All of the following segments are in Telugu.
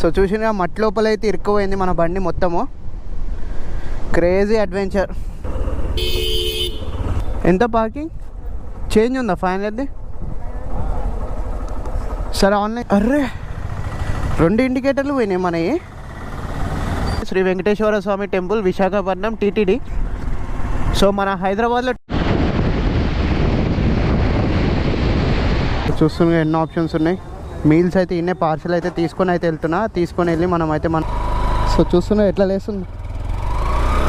సో చూసిన మట్టి లోపల అయితే ఇరుక్కుపోయింది మన బండి మొత్తము. Crazy adventure. ఎంత పార్కింగ్ చేంజ్ ఉందా 500ది? సరే ఆన్లైన్. అర్రే 2 ఇండికేటర్లు పోయినాయి మనవి. శ్రీ వెంకటేశ్వర స్వామి టెంపుల్, విశాఖపట్నం, టీటీడీ. సో మన హైదరాబాద్లో చూస్తున్నా ఎన్నో ఆప్షన్స్ ఉన్నాయి. మీల్స్ అయితే ఇన్నే పార్సల్ అయితే తీసుకొని వెళ్ళి మనం అయితే సో చూస్తున్నా ఎట్లా లేస్తుంది.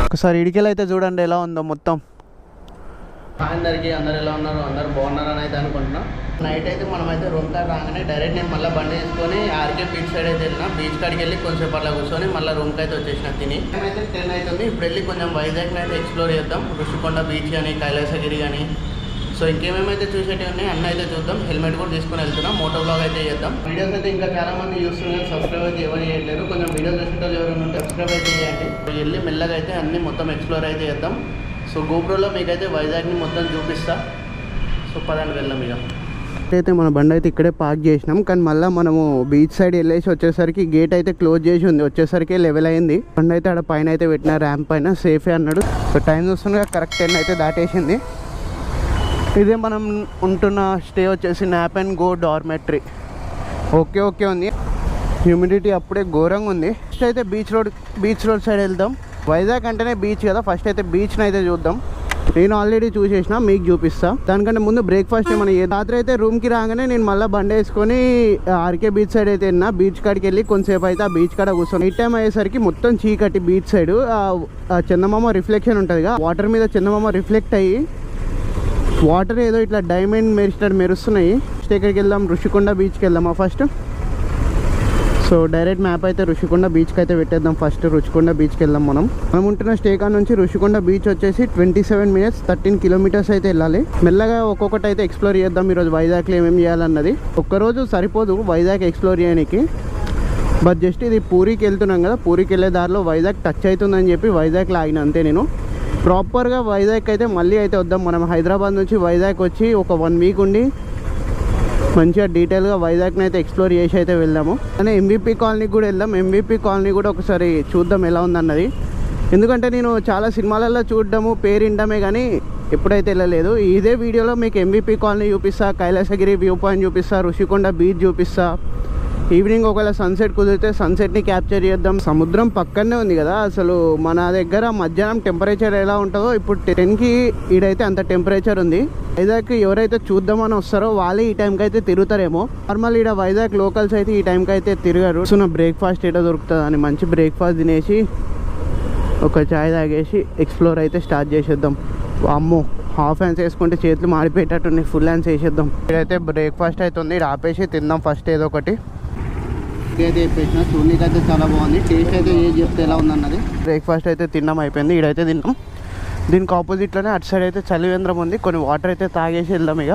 ఒకసారి ఇడికెళ్ళి అయితే చూడండి ఎలా ఉందో మొత్తం. అందరికీ అందరు ఎలా ఉన్నారు, అందరు బాగున్నారని అయితే అనుకుంటున్నా. నైట్ అయితే మనమైతే రూమ్ కాడ రాగానే డైరెక్ట్ నేను మళ్ళీ బండి వేసుకొని ఆర్కే బీచ్ సైడ్ అయితే వెళ్ళినా. బీచ్ కాడికి వెళ్ళి కొంచెంసేపు అలా కూర్చొని మళ్ళీ రూమ్కి అయితే వచ్చేసిన. తిని అయితే 10 అవుతుంది. ఇప్పుడు వెళ్ళి కొంచెం వైజాగ్ని అయితే ఎక్స్ప్లోర్ చేద్దాం. ఋషికొండ బీచ్ కానీ, కైలాసగిరి కానీ. సో ఇంకేమేమైతే చూసేటివి ఉన్నాయి అన్నీ అయితే చూద్దాం. హెల్మెట్ కూడా తీసుకొని వెళ్తున్నాం. మోటో బ్లాగ్ అయితే చేద్దాం. వీడియోస్ అయితే ఇంకా చాలా మంది చూస్తున్నారు, సబ్స్క్రైబ్ అయితే ఎవరు చేయట్లేదు. కొంచెం వీడియోస్ చూసేటప్పుడు ఎవరైనా ఉంటే సబ్స్క్రైబ్ అయితే చేయండి. వెళ్ళి మెల్లగా అయితే అన్నీ మొత్తం ఎక్స్ప్లోర్ అయితే చేద్దాం. సో గోప్రోలో మీకైతే వైజాగ్ని మొత్తం చూపిస్తా. సో పదండి వెళ్దాం. ఇక అయితే మన బండి అయితే ఇక్కడే పార్క్ చేసినాం. కానీ మళ్ళీ మనము బీచ్ సైడ్ వెళ్ళేసి వచ్చేసరికి గేట్ అయితే క్లోజ్ చేసి ఉంది. వచ్చేసరికి లెవెల్ అయింది. బండి అయితే ఆడ పైన అయితే పెట్టిన ర్యాంప్ పైన సేఫే అన్నాడు. సో టైం చూస్తుండగా కరెక్ట్ 10 అయితే దాటేసింది. ఇదే మనం ఉంటున్న స్టే వచ్చేసి nap and go dormitory. Okay ఉంది. హ్యూమిడిటీ అప్పుడే ఘోరంగా ఉంది. ఫస్ట్ అయితే బీచ్ రోడ్ సైడ్ వెళ్దాం. వైజాగ్ అంటేనే బీచ్ కదా, ఫస్ట్ అయితే బీచ్ని అయితే చూద్దాం. నేను ఆల్రెడీ చూసేసిన, మీకు చూపిస్తా. దానికంటే ముందు బ్రేక్ఫాస్ట్ ఏమైనా రాత్రి అయితే రూమ్కి రాగానే నేను మళ్ళీ బండి వేసుకొని ఆర్కే బీచ్ సైడ్ అయితే వెళ్ళినా. బీచ్ కాడికి వెళ్ళి కొంతసేపు అయితే ఆ బీచ్ కాడ కూర్చొని నైట్ టైం అయ్యేసరికి మొత్తం చీకటి. బీచ్ సైడ్ ఆ చందమామ రిఫ్లెక్షన్ ఉంటుంది, వాటర్ మీద చందమామ రిఫ్లెక్ట్ అయ్యి వాటర్ ఏదో ఇట్లా డైమండ్ మెరిసినట్టు మెరుస్తున్నాయి. ఎక్కడికి వెళ్దాం? ఋషికొండ బీచ్కి వెళ్దామా ఫస్ట్? సో డైరెక్ట్ మ్యాప్ అయితే ఋషికొండ బీచ్కి అయితే పెట్టేద్దాం. ఫస్ట్ ఋషికొండ బీచ్కి వెళ్దాం. మనం ఉంటున్న స్టే కాడ నుంచి ఋషికొండ బీచ్ వచ్చేసి 27 minutes 13 kilometers అయితే వెళ్ళాలి. మెల్లగా ఒక్కొక్కటి అయితే ఎక్స్ప్లోర్ చేద్దాం. ఈరోజు వైజాగ్లో ఏమేమి చేయాలన్నది. ఒక్కరోజు సరిపోదు వైజాగ్ ఎక్స్ప్లోర్ చేయడానికి. బట్ జస్ట్ ఇది పూరికి వెళ్తున్నాం కదా, పూరికి వెళ్ళే దారిలో వైజాగ్ టచ్ అవుతుందని చెప్పి వైజాగ్లో ఆగిన అంతే. నేను ప్రాపర్గా వైజాగ్ అయితే మళ్ళీ అయితే వద్దాం. మనం హైదరాబాద్ నుంచి వైజాగ్ వచ్చి ఒక 1 week ఉండి మంచిగా డీటెయిల్గా వైజాగ్ని అయితే ఎక్స్ప్లోర్ చేసి అయితే వెళ్దాము. కానీ ఎంవిపి కాలనీకి కూడా వెళ్దాం. ఎంవిపి కాలనీ కూడా ఒకసారి చూద్దాం ఎలా ఉందన్నది. ఎందుకంటే నేను చాలా సినిమాలలో చూడడము, పేరు వినడమే కానీ ఎప్పుడైతే వెళ్ళలేదు. ఇదే వీడియోలో మీకు ఎంవిపి కాలనీ చూపిస్తా, కైలాసగిరి వ్యూ పాయింట్ చూపిస్తా, ఋషికొండ బీచ్ చూపిస్తా. ఈవినింగ్ ఒకవేళ సన్సెట్ కుదిరితే సన్సెట్ని క్యాప్చర్ చేద్దాం. సముద్రం పక్కనే ఉంది కదా. అసలు మన దగ్గర మధ్యాహ్నం టెంపరేచర్ ఎలా ఉంటుందో ఇప్పుడు 10కి ఈడైతే అంత టెంపరేచర్ ఉంది. వైజాగ్కి ఎవరైతే చూద్దామని వస్తారో వాళ్ళే ఈ టైంకి అయితే తిరుగుతారేమో. నార్మల్ ఈడ వైజాగ్ లోకల్స్ అయితే ఈ టైంకి అయితే తిరగరు. సో బ్రేక్ఫాస్ట్ ఏదో దొరుకుతుంది అని మంచి బ్రేక్ఫాస్ట్ తినేసి ఒక చాయ్ తాగేసి ఎక్స్ప్లోర్ అయితే స్టార్ట్ చేసేద్దాం. అమ్మో, హాఫ్ హ్యాండ్స్ వేసుకుంటే చేతులు మాడిపోయేటట్టున్నాయి. ఫుల్ హ్యాండ్స్ వేసేద్దాం. ఇదైతే బ్రేక్ఫాస్ట్ అవుతుంది. ఇక్కడ ఆపేసి తిందాం ఫస్ట్ ఏదో ఒకటి. అయితే చెప్పేసిన చూడడానికి అయితే చాలా బాగుంది. టేస్ట్ అయితే ఏది చెప్తే ఎలా ఉందన్నది. బ్రేక్ఫాస్ట్ అయితే తిన్నాం, అయిపోయింది. ఈడైతే తిన్నాం. దీనికి ఆపోజిట్లోనే అటు సైడ్ అయితే చలివేంద్రం ఉంది. కొన్ని వాటర్ అయితే తాగేసి వెళ్దాం. ఇక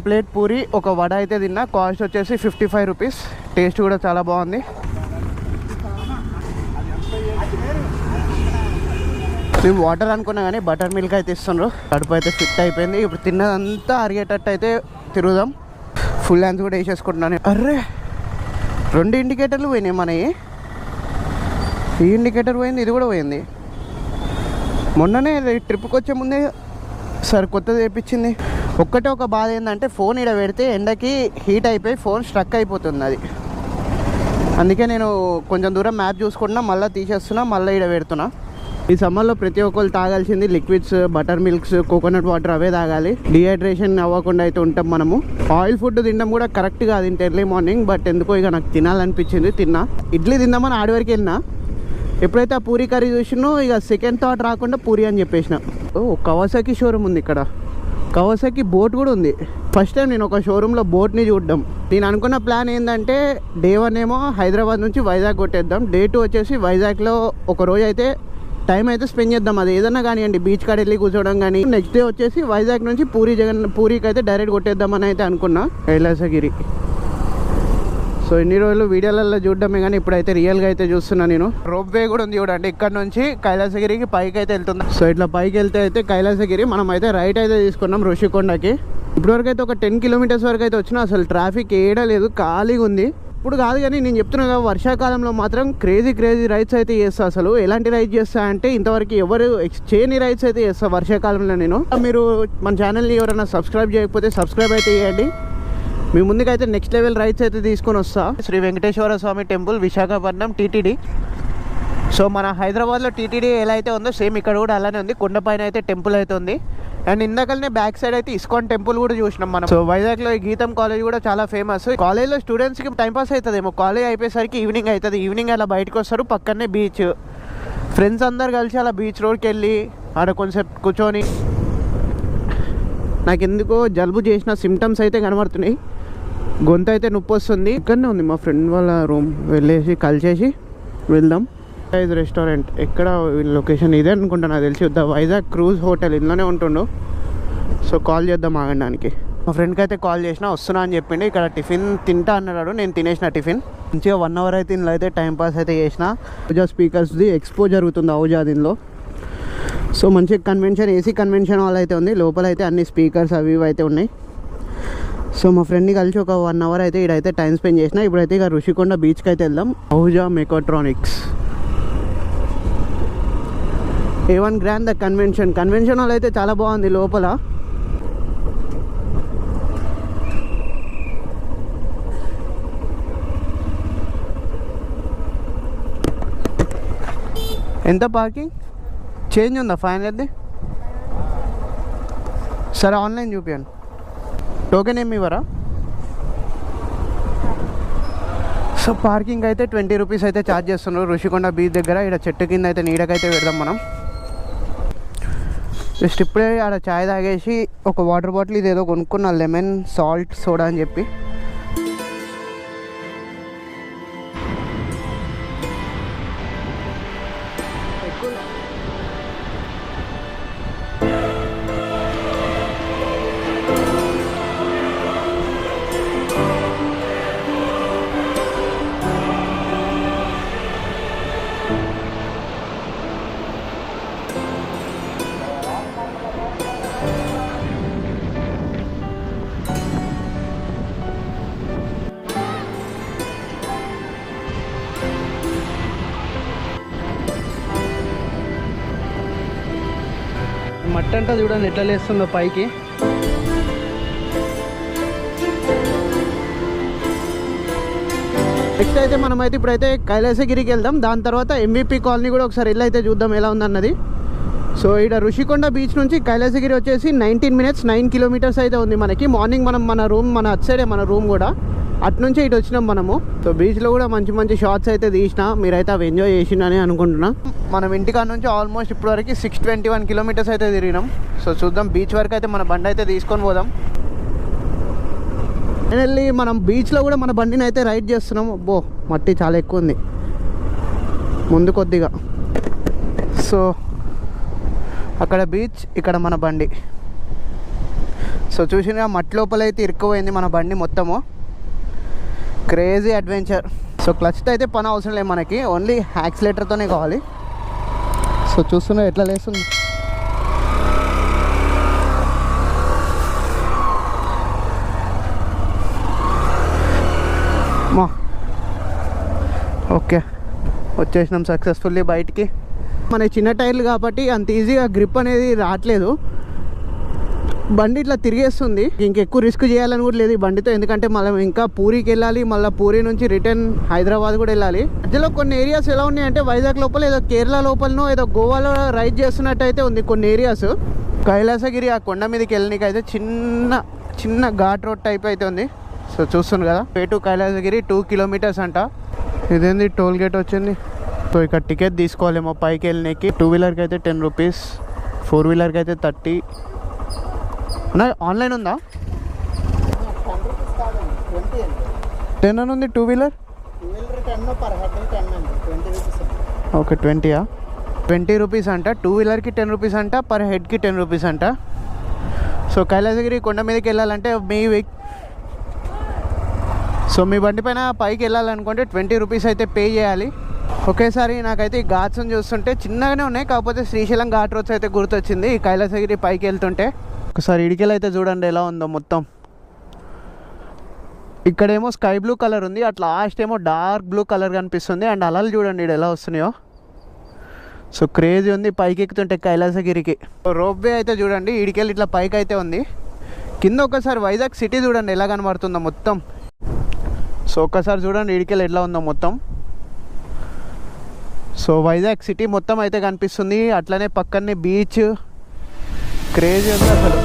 ప్లేట్ పూరి, ఒక వడ అయితే తిన్నా. కాస్ట్ వచ్చేసి 55 rupees. టేస్ట్ కూడా చాలా బాగుంది. మేము వాటర్ అనుకున్నా కానీ బటర్ మిల్క్ అయితే ఇస్తున్నారు. కడుపు అయితే ఫిట్ అయిపోయింది. ఇప్పుడు తిన్నదంతా అరిగేటట్టు అయితే తిరుగుదాం. ఫుల్ హ్యాండ్స్ కూడా వేసేసుకుంటున్నాను. అర్రే 2 ఇండికేటర్లు పోయినాయి మనవి. ఈ ఇండికేటర్ పోయింది, ఇది కూడా పోయింది. మొన్ననే ట్రిప్కి వచ్చే ముందే సార్ కొత్తది వేయించింది. ఒక్కటే ఒక బాధ ఏంటంటే ఫోన్ ఇక్కడ పెడితే ఎండకి హీట్ అయిపోయి ఫోన్ స్ట్రక్ అయిపోతుంది. అది అందుకే నేను కొంచెం దూరం మ్యాప్ చూసుకుంటున్నా, మళ్ళీ తీసేస్తున్నా, మళ్ళీ ఇక్కడ పెడుతున్నా. ఈ సమ్మర్లో ప్రతి ఒక్కరు తాగాల్సింది liquids, butter milks, coconut water అవే తాగాలి. డిహైడ్రేషన్ అవ్వకుండా అయితే ఉంటాం మనము. ఆయిల్ ఫుడ్ తినడం కూడా కరెక్ట్ కాదు ఇంత ఎర్లీ మార్నింగ్. బట్ ఎందుకో ఇక నాకు తినాలనిపించింది, తిన్నా. ఇడ్లీ తిందామని ఆడి వరకు వెళ్ళినా. ఎప్పుడైతే ఆ పూరి కర్రీ చూసినో ఇక సెకండ్ థాట్ రాకుండా పూరి అని చెప్పేసిన. కవాసాకి షోరూమ్ ఉంది ఇక్కడ. కవాసాకి బోట్ కూడా ఉంది. ఫస్ట్ టైం నేను ఒక షోరూంలో బోట్ని చూడడం. నేను అనుకున్న ప్లాన్ ఏంటంటే డే 1 ఏమో హైదరాబాద్ నుంచి వైజాగ్ కొట్టేద్దాం. డే 2 వచ్చేసి వైజాగ్లో ఒక రోజు అయితే టైం అయితే స్పెండ్ చేద్దాం. అది ఏదన్నా కానివ్వండి, బీచ్ కాడ వెళ్ళి కూర్చోవడం కానీ. నెక్స్ట్ డే వచ్చేసి వైజాగ్ నుంచి పూరికి అయితే డైరెక్ట్ కొట్టేద్దామని అయితే అనుకున్నా. కైలాసగిరి. సో ఇన్ని రోజులు వీడియోలలో చూడడమే కానీ ఇప్పుడైతే రియల్గా అయితే చూస్తున్నా నేను. రోప్ వే కూడా ఉంది చూడండి. ఇక్కడ నుంచి కైలాసగిరికి పైకి అయితే వెళ్తుంది. సో ఇట్లా పైకి వెళ్తే అయితే కైలాసగిరి. మనం అయితే రైట్ అయితే తీసుకున్నాం ఋషికొండకి. ఇప్పటివరకు అయితే ఒక 10 kilometers వరకు అయితే వచ్చినా. అసలు ట్రాఫిక్ ఏడా లేదు, ఖాళీగా ఉంది. ఇప్పుడు కాదు కానీ నేను చెప్తున్నా కదా, వర్షాకాలంలో మాత్రం క్రేజీ రైడ్స్ అయితే చేస్తా. అసలు ఎలాంటి రైడ్స్ చేస్తా అంటే ఇంతవరకు ఎవరు చేయని రైడ్స్ అయితే చేస్తా వర్షాకాలంలో నేను. మీరు మన ఛానల్ని ఎవరైనా సబ్స్క్రైబ్ చేయకపోతే సబ్స్క్రైబ్ అయితే చేయండి. మీ ముందుకైతే నెక్స్ట్ లెవెల్ రైడ్స్ అయితే తీసుకొని వస్తా. శ్రీ వెంకటేశ్వర స్వామి టెంపుల్, విశాఖపట్నం, టీటీడీ. సో మన హైదరాబాద్లో టీటీడీ ఎలా అయితే ఉందో సేమ్ ఇక్కడ కూడా అలానే ఉంది. కొండపైన అయితే టెంపుల్ అయితే ఉంది. అండ్ ఇందాకనే బ్యాక్ సైడ్ అయితే ఇస్కాన్ టెంపుల్ కూడా చూసినాం మనం. సో వైజాగ్లో ఈ గీతం కాలేజ్ కూడా చాలా ఫేమస్. కాలేజ్లో స్టూడెంట్స్కి టైంపాస్ అవుతుందేమో, కాలేజ్ అయిపోయేసరికి ఈవినింగ్ అవుతుంది. ఈవినింగ్ అలా బయటకు వస్తారు, పక్కనే బీచ్, ఫ్రెండ్స్ అందరు కలిసి అలా బీచ్ రోడ్కి వెళ్ళి ఆడ కొంచెం కూర్చొని. నాకు ఎందుకో జలుబు చేసిన సిమ్టమ్స్ అయితే కనబడుతున్నాయి, గొంతు అయితే నొప్పి వస్తుంది. ఇక్కడనే ఉంది మా ఫ్రెండ్ వాళ్ళ రూమ్, వెళ్ళేసి కలిసేసి వెళ్దాం. రెస్టారెంట్ ఎక్కడ లొకేషన్ ఇదే అనుకుంటా, నాకు తెలిసి ద వైజాగ్ క్రూజ్ హోటల్ ఇందులోనే ఉంటుండు. సో కాల్ చేద్దాం ఆగడానికి. మా ఫ్రెండ్కి అయితే కాల్ చేసినా వస్తున్నా అని చెప్పిండు. ఇక్కడ టిఫిన్ తింటా అన్నాడు, నేను తినేసిన టిఫిన్. మంచిగా 1 అవర్ అయితే ఇందులో అయితే టైంపాస్ అయితే చేసిన. అవుజా స్పీకర్స్ది ఎక్స్పో జరుగుతుంది అవుజా దీనిలో. సో మంచిగా కన్వెన్షన్, ఏసీ కన్వెన్షన్ హాల్ అయితే ఉంది. లోపల అయితే అన్ని స్పీకర్స్ అవి ఇవి అయితే ఉన్నాయి. సో మా ఫ్రెండ్ని కలిసి ఒక 1 అవర్ అయితే ఇక్కడైతే టైం స్పెండ్ చేసిన. ఇప్పుడైతే ఇక ఋషికొండ బీచ్కి అయితే వెళ్దాం. అవుజా mechatronics A1 grand the convention hall అయితే చాలా బాగుంది లోపల. ఎంత పార్కింగ్ చేంజ్ ఉందా 500ది? సరే ఆన్లైన్ చూపించండి. టోకెన్ ఏమి ఇవ్వరా? సో పార్కింగ్ అయితే 20 రూపీస్ అయితే ఛార్జ్ చేస్తున్నారు ఋషికొండ బీచ్ దగ్గర. ఇక్కడ చెట్టు కింద అయితే నీడకైతే పెడదాం మనం. జస్ట్ ఇప్పుడే ఆడ చాయ్ తాగేసి ఒక వాటర్ బాటిల్ ఇదేదో కొనుక్కున్నా, లెమన్ సాల్ట్ సోడా అని చెప్పి. మట్టి అంతా చూడండి ఎట్లా లేస్తుందో పైకి. నెక్స్ట్ అయితే మనమైతే ఇప్పుడైతే కైలాసగిరికి వెళ్దాం. దాని తర్వాత MVP కాలనీ కూడా ఒకసారి వెళ్ళి అయితే చూద్దాం ఎలా ఉందన్నది. సో ఇక్కడ ఋషికొండ బీచ్ నుంచి కైలాసగిరి వచ్చేసి 19 minutes 9 kilometers అయితే ఉంది మనకి. మార్నింగ్ మనం మన అటు సైడే మన రూమ్ కూడా, అటు నుంచి ఇటు వచ్చినాం మనము. సో బీచ్లో కూడా మంచి షార్ట్స్ అయితే తీసిన, మీరైతే అవి ఎంజాయ్ చేసిండని అనుకుంటున్నా. మనం ఇంటికాడ నుంచి ఆల్మోస్ట్ ఇప్పటివరకు 621 kilometers అయితే తిరిగినాం. సో చూద్దాం, బీచ్ వరకు అయితే మన బండి అయితే తీసుకొని పోదాం. ఫైనల్లీ మనం బీచ్లో కూడా మన బండిని అయితే రైడ్ చేస్తున్నాం. అబ్బో మట్టి చాలా ఎక్కువ ఉంది ముందు కొద్దిగా. సో అక్కడ బీచ్, ఇక్కడ మన బండి. సో చూసినా మట్టి లోపల అయితే ఇరుక్కుపోయింది మన బండి మొత్తము. Crazy adventure. సో క్లచ్తో అయితే పని అవసరం లేదు మనకి, ఓన్లీ యాక్సిలేటర్తోనే కావాలి. సో చూస్తున్నా ఎట్లా లేస్తుంది. ఓకే వచ్చేసినాం సక్సెస్ఫుల్లీ బయటికి. మన చిన్న టైర్లు కాబట్టి అంత ఈజీగా గ్రిప్ అనేది రావట్లేదు, బండి ఇట్లా తిరిగేస్తుంది. ఇంకెక్కువ రిస్క్ చేయాలని కూడా లేదు ఈ బండితో, ఎందుకంటే మళ్ళీ ఇంకా పూరికి వెళ్ళాలి, మళ్ళీ పూరి నుంచి రిటర్న్ హైదరాబాద్ కూడా వెళ్ళాలి. మధ్యలో కొన్ని ఏరియాస్ ఎలా ఉన్నాయంటే వైజాగ్ లోపల ఏదో కేరళ లోపలనో ఏదో గోవాలో రైడ్ చేస్తున్నట్టు అయితే ఉంది కొన్ని ఏరియాస్. కైలాసగిరి ఆ కొండ మీదకి వెళ్ళడానికి అయితే చిన్న ఘాట్ రోడ్ టైప్ అయితే ఉంది. సో చూస్తున్నారు కదా, పే టు కైలాసగిరి 2 kilometers అంట. ఇదేంది టోల్ గేట్ వచ్చింది. సో ఇక్కడ టికెట్ తీసుకోవాలేమో పైకి వెళ్ళడానికి. 2 వీలర్కి అయితే 10 రూపీస్, 4 వీలర్కి అయితే 30. ఆన్లైన్ ఉందా? 10 అని ఉంది. 2 వీలర్ ఓకే 20 20 రూపీస్ అంట. 2 వీలర్కి 10 రూపీస్ అంట, పర్ హెడ్కి 10 రూపీస్ అంట. సో కైలాసగిరి కొండ మీదకి వెళ్ళాలంటే మీ బండి పైన పైకి వెళ్ళాలనుకుంటే 20 రూపీస్ అయితే పే చేయాలి. ఒకేసారి నాకైతే ఈ ఘాట్స్ని చూస్తుంటే చిన్నగానే ఉన్నాయి, కాకపోతే శ్రీశైలం ఘాట్ రోడ్స్ అయితే గుర్తొచ్చింది ఈ కైలాసగిరి పైకి వెళ్తుంటే. ఒకసారి ఇడికెళ్ళి అయితే చూడండి ఎలా ఉందో మొత్తం. ఇక్కడేమో స్కై బ్లూ కలర్ ఉంది, అట్లా లాస్ట్ ఏమో డార్క్ బ్లూ కలర్ కనిపిస్తుంది. అండ్ అలలు చూడండి ఇక్కడ ఎలా వస్తున్నాయో. సో క్రేజీ ఉంది పైకి ఎక్కుతుంటే కైలాసగిరికి. రోప్ వే అయితే చూడండి ఇడికెళ్ళి ఇట్లా పైకి అయితే ఉంది. కింద ఒకసారి వైజాగ్ సిటీ చూడండి ఎలా కనబడుతుందో మొత్తం. సో ఒక్కసారి చూడండి ఇడికెళ్ళి ఎట్లా ఉందో మొత్తం. సో వైజాగ్ సిటీ మొత్తం అయితే కనిపిస్తుంది, అట్లనే పక్కనే బీచ్. క్రేజీ ఉంది అసలు.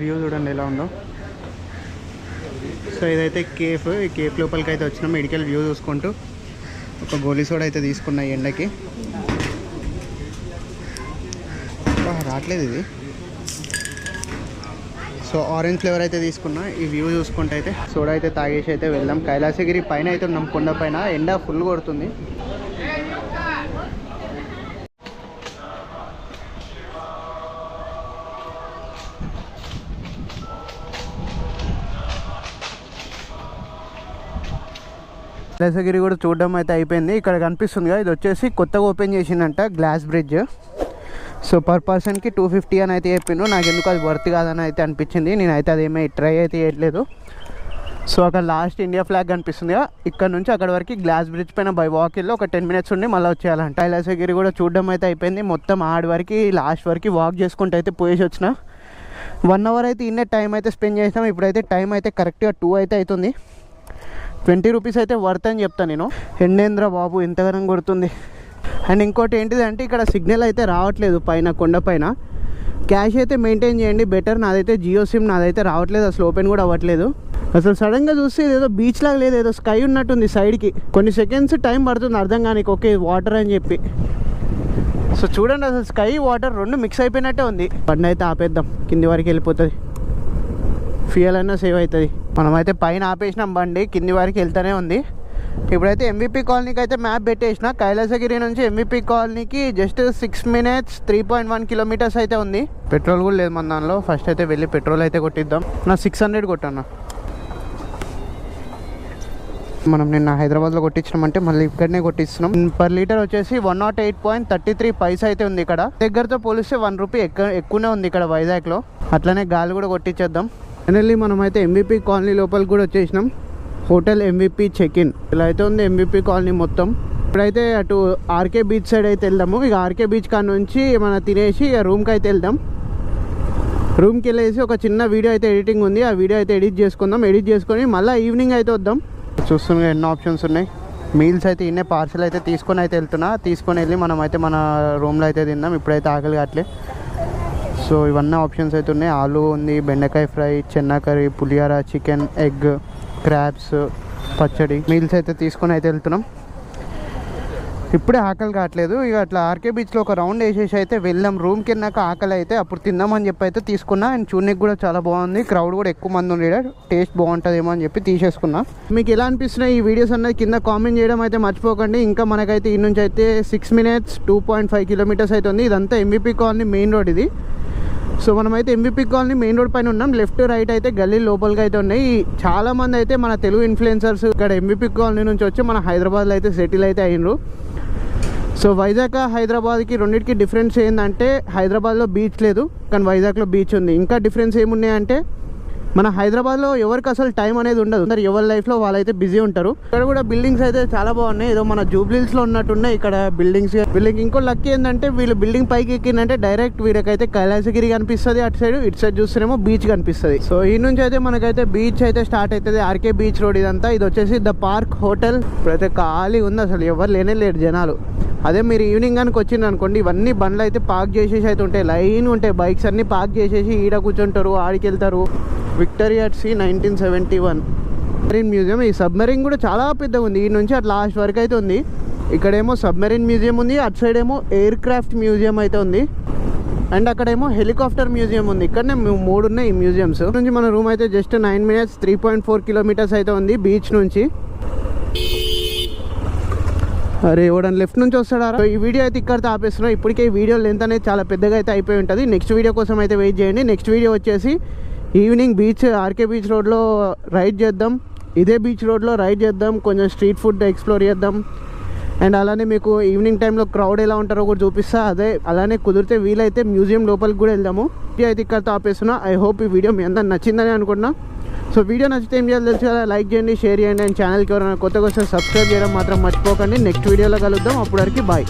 వ్యూ చూడండి ఎలా ఉందో. సో ఇదైతే కేఫ్, ఈ కేఫ్ లోపలికి అయితే వచ్చినాం. మెడికల్ వ్యూ చూసుకుంటూ ఒక గోలీ సోడా అయితే తీసుకున్నా ఎండకి. రావట్లేదు ఇది. సో ఆరెంజ్ ఫ్లేవర్ అయితే తీసుకున్నా. ఈ వ్యూ చూసుకుంటే అయితే సోడా అయితే తాగేసి అయితే వెళ్దాం. కైలాసగిరి పైన అయితే ఉన్నాం, కొండ పైన. ఎండ ఫుల్ కొడుతుంది. కైలాసగిరి కూడా చూడడం అయితే అయిపోయింది. ఇక్కడ కనిపిస్తుందిగా, ఇది వచ్చేసి కొత్తగా ఓపెన్ చేసిందంట గ్లాస్ బ్రిడ్జ్. సో పర్ పర్సన్కి 250 అని అయితే చెప్పిండు. నాకు ఎందుకు అది వర్త్ కాదని అయితే అనిపించింది. నేనైతే అదేమీ ట్రై అయితే చేయట్లేదు. సో అక్కడ లాస్ట్ ఇండియా ఫ్లాగ్ కనిపిస్తుందిగా, ఇక్కడ నుంచి అక్కడ వరకు గ్లాస్ బ్రిడ్జ్ పైన బై వాక్ వెళ్ళి ఒక 10 minutes ఉండి మళ్ళీ వచ్చేయాలంట. కైలాసగిరి కూడా చూడడం అయితే అయిపోయింది. మొత్తం ఆడి వరకు లాస్ట్ వరకు వాక్ చేసుకుంటూ అయితే పోయేసి వచ్చిన. 1 hour అయితే ఇన్నే టైం అయితే స్పెండ్ చేసినాం. ఇప్పుడైతే టైం అయితే కరెక్ట్గా 2 అయితే అవుతుంది. 20 rupees అయితే వర్త్ అని చెప్తాను నేను. ఎండేంద్ర బాబు ఎంతగానం కొడుతుంది. అండ్ ఇంకోటి ఏంటిదంటే ఇక్కడ సిగ్నల్ అయితే రావట్లేదు పైన కొండ పైన. క్యాష్ అయితే మెయింటైన్ చేయండి బెటర్. నాదైతే జియో సిమ్, నాదైతే రావట్లేదు అసలు, ఓపెన్ కూడా అవ్వట్లేదు అసలు. సడన్గా చూస్తే ఏదో బీచ్ లాగా లేదు, ఏదో స్కై ఉన్నట్టుంది సైడ్కి. కొన్ని సెకండ్స్ టైం పడుతుంది అర్థం కానీ ఓకే వాటర్ అని చెప్పి. సో చూడండి అసలు స్కై వాటర్ రెండు మిక్స్ అయిపోయినట్టే ఉంది. బండి అయితే ఆపేద్దాం, కింది వరకు వెళ్ళిపోతుంది. ఫ్యూయల్ అయినా సేవ్ అవుతుంది. మనమైతే పైన ఆపేసినాం బండి, కింది వరకు వెళ్తూనే ఉంది. ఇప్పుడైతే ఎంవిపి కాలనీకి అయితే మ్యాప్ పెట్టేసిన. కైలాసగిరి నుంచి ఎంవిపి కాలనీకి జస్ట్ 6 minutes 3.1 kilometers అయితే ఉంది. పెట్రోల్ కూడా లేదు మన దానిలో. ఫస్ట్ అయితే వెళ్ళి పెట్రోల్ అయితే కొట్టిద్దాం. నా 600 కొట్టాను. మనం నిన్న హైదరాబాద్లో కొట్టించినామంటే మళ్ళీ ఇక్కడనే కొట్టిస్తున్నాం. పర్ లీటర్ వచ్చేసి 108.33 paisa అయితే ఉంది. ఇక్కడ దగ్గరతో పోలిస్తే 1 rupee ఎక్కువనే ఉంది ఇక్కడ వైజాగ్లో. అట్లనే గాలి కూడా కొట్టించేద్దాం. ఫైనల్లీ మనమైతే ఎంవిపి కాలనీ లోపలికి కూడా వచ్చేసినాం. హోటల్ ఎంవిపి చెక్ ఇన్ ఇలా అయితే ఉంది ఎంవిపి కాలనీ మొత్తం. ఇప్పుడైతే అటు ఆర్కే బీచ్ సైడ్ అయితే వెళ్దాము. ఇక ఆర్కే బీచ్ కాడ నుంచి మనం తినేసి రూమ్కి అయితే వెళ్దాం. రూమ్కి వెళ్ళేసి ఒక చిన్న వీడియో అయితే ఎడిటింగ్ ఉంది, ఆ వీడియో అయితే ఎడిట్ చేసుకుందాం. ఎడిట్ చేసుకొని మళ్ళీ ఈవినింగ్ అయితే వద్దాం. చూస్తున్నా ఎన్నో ఆప్షన్స్ ఉన్నాయి. మీల్స్ అయితే ఇన్నే పార్సల్ అయితే తీసుకొని అయితే వెళ్తున్నా. తీసుకొని వెళ్ళి మనం అయితే మన రూమ్లో అయితే తిందాం. ఇప్పుడైతే ఆకలి కావట్లే. సో ఇవన్నీ ఆప్షన్స్ అయితే ఉన్నాయి. ఆలు ఉంది, బెండకాయ ఫ్రై, చెన్నా కర్రీ, పులిహార, చికెన్, ఎగ్, క్రాబ్స్, పచ్చడి. మీల్స్ అయితే తీసుకొని అయితే వెళ్తున్నాం. ఇప్పుడే ఆకలి కావట్లేదు. ఇక అట్లా ఆర్కే బీచ్లో ఒక రౌండ్ వేసేసి అయితే వెళ్ళాం. రూమ్కి వెళ్ళాక ఆకలి అయితే అప్పుడు తిందామని చెప్పి అయితే తీసుకున్నా. అండ్ చూడడానికి కూడా చాలా బాగుంది. క్రౌడ్ కూడా ఎక్కువ మంది ఉండే, టేస్ట్ బాగుంటుందేమో అని చెప్పి తీసేసుకున్నా. మీకు ఎలా అనిపిస్తున్నాయి ఈ వీడియోస్ అన్నది కింద కామెంట్ చేయడం అయితే మర్చిపోకండి. ఇంకా మనకైతే ఈ నుంచి అయితే 6 minutes 2.5 kilometers అయితే ఉంది. ఇదంతా ఎంవిపి కాలనీ మెయిన్ రోడ్ ఇది. సో మనమైతే ఎంవిపి కాలనీ మెయిన్ రోడ్ పైన ఉన్నాం. లెఫ్ట్ రైట్ అయితే గల్లీ లోపలికి అయితే ఉన్నాయి. చాలా మంది అయితే మన తెలుగు ఇన్ఫ్లుయెన్సర్స్ ఇక్కడ ఎంవిపి కాలనీ నుంచి వచ్చి మన హైదరాబాద్లో అయితే సెటిల్ అయితే అయినరు. సో వైజాగ్ హైదరాబాద్కి రెండింటికి డిఫరెన్స్ ఏంటంటే హైదరాబాద్లో బీచ్ లేదు కానీ వైజాగ్లో బీచ్ ఉంది. ఇంకా డిఫరెన్స్ ఏమున్నాయంటే మన హైదరాబాద్లో ఎవరికి అసలు టైం అనేది ఉండదు. అందరు ఎవరి లైఫ్లో వాళ్ళైతే బిజీ ఉంటారు. ఇక్కడ కూడా బిల్డింగ్స్ అయితే చాలా బాగున్నాయి. ఏదో మన జూబ్లీహిల్స్లో ఉన్నట్టున్నాయి ఇక్కడ బిల్డింగ్స్. వీళ్ళకి ఇంకో లక్కీ ఏంటంటే వీళ్ళు బిల్డింగ్ పైకి ఎక్కిందంటే డైరెక్ట్ వీళ్ళకైతే కైలాసగిరి కనిపిస్తుంది అటు సైడ్, ఇటు సైడ్ చూస్తేనేమో బీచ్ కనిపిస్తుంది. సో ఈ నుంచి అయితే మనకైతే బీచ్ అయితే స్టార్ట్ అవుతుంది. ఆర్కే బీచ్ రోడ్ ఇదంతా. ఇది వచ్చేసి ద పార్క్ హోటల్. ఇప్పుడైతే ఖాళీ ఉంది, అసలు ఎవరు లేనే లేరు జనాలు. అదే మీరు ఈవినింగ్ కనుక వచ్చింది అనుకోండి, ఇవన్నీ బండ్లు అయితే పార్క్ చేసేసి అయితే ఉంటాయి, లైన్ ఉంటాయి. బైక్స్ అన్నీ పార్క్ చేసేసి ఈడ కూర్చుంటారు, ఆడికి వెళ్తారు. Victoria at see 1971 submarine museum. ఈ సబ్మెరీన్ కూడా చాలా పెద్దగా ఉంది. ఈ నుంచి అట్ లాస్ట్ వరకు అయితే ఉంది. ఇక్కడేమో సబ్మెరీన్ మ్యూజియం ఉంది, అటు సైడ్ ఏమో ఎయిర్ క్రాఫ్ట్ మ్యూజియం అయితే ఉంది, అండ్ అక్కడేమో హెలికాప్టర్ మ్యూజియం ఉంది. ఇక్కడనే 3 ఉన్నాయి ఈ మ్యూజియంస్. నుంచి మన రూమ్ అయితే జస్ట్ 9 minutes 3.4 kilometers అయితే ఉంది బీచ్ నుంచి. అరే ఎవడని లెఫ్ట్ నుంచి వస్తాడా? ఈ వీడియో అయితే ఇక్కడితో ఆపేస్తున్నా. ఇప్పటికే ఈ వీడియో లెంత్ అనేది చాలా పెద్దగా అయితే అయిపోయి ఉంటుంది. నెక్స్ట్ వీడియో కోసం అయితే వెయిట్ చేయండి. నెక్స్ట్ వీడియో వచ్చేసి ఈవినింగ్ బీచ్ ఆర్కే బీచ్ రోడ్లో రైడ్ చేద్దాం. ఇదే బీచ్ రోడ్లో రైడ్ చేద్దాం, కొంచెం స్ట్రీట్ ఫుడ్ ఎక్స్ప్లోర్ చేద్దాం. అండ్ అలానే మీకు ఈవినింగ్ టైంలో క్రౌడ్ ఎలా ఉంటారో కూడా చూపిస్తా. అలానే కుదిరితే వీలైతే మ్యూజియం లోపలికి కూడా వెళ్దాము. వీడియో అయితే ఇక్కడితో ఆపేస్తున్నా. ఐ హోప్ ఈ వీడియో మీ అందరికి నచ్చిందని అనుకుంటున్నా. సో వీడియో నచ్చితే ఏం చేయాలి తెలుసు కదా, లైక్ చేయండి, షేర్ చేయండి. అండ్ ఛానల్కి ఎవరైనా కొత్తగా వస్తే సబ్స్క్రైబ్ చేయడం మాత్రం మర్చిపోకండి. నెక్స్ట్ వీడియోలో కలుద్దాం. అప్పటి వరకు బాయ్.